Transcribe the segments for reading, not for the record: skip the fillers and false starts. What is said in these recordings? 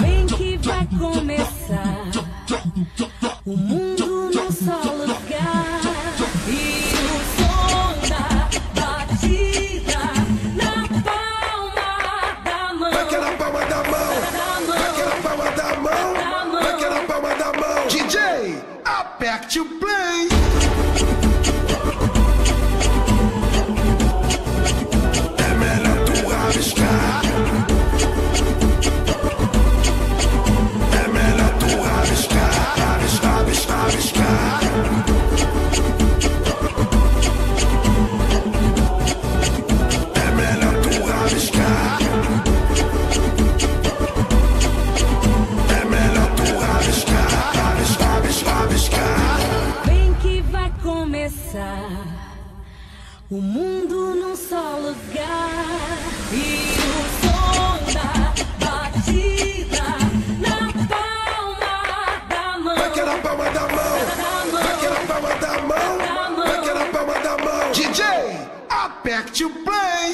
Vem que vai começar o mundo num só lugar. E o som da batida na palma da mão. Vai que é na palma da mão, vai que é na palma da mão, vai que é na palma da mão. DJ, aperte o play. É melhor tu arriscar. É melhor tu arriscar, arriscar. É melhor tu arriscar. É melhor tu arriscar. Vem que vai começar o mundo num só lugar. E o som da batida na palma da mão. Vai que é na palma da mão, vai que é na palma da mão, vai que é na palma da mão. DJ, aperte o play.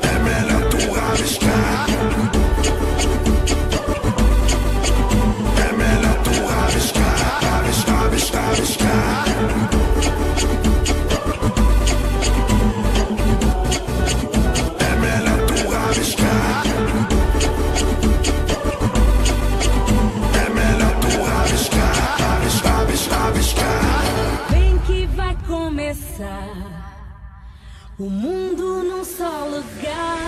É melhor tu arriscar. É melhor tu arriscar, arriscar. É melhor tu arriscar. É melhor tu arriscar. Vem que vai começar o mundo num só lugar.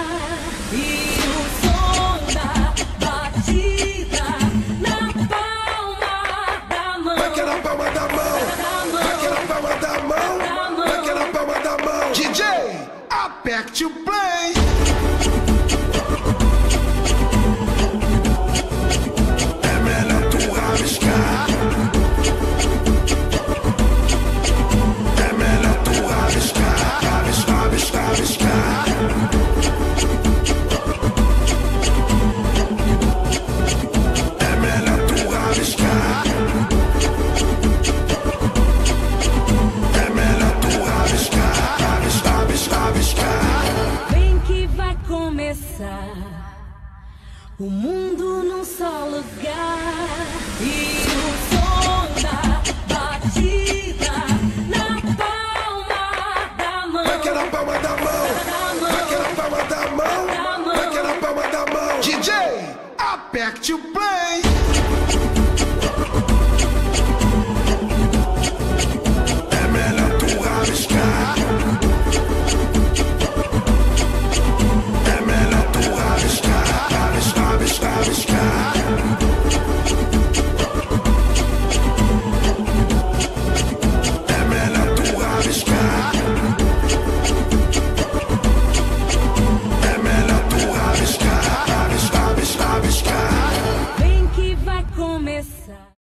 E o som da batida na palma da mão. Vai que é na palma da mão, vai que é na palma da mão, vai que é na palma da mão. DJ, aperte o play. É melhor tu arriscar. É melhor tu arriscar, arriscar. É melhor tu arriscar. É melhor tu arriscar. Vem que vai começar o mundo num só lugar. E o som da batida na palma da mão. Vai que é na palma da mão, vai que é na palma da mão, vai que é na palma da mão. DJ, aperte o play.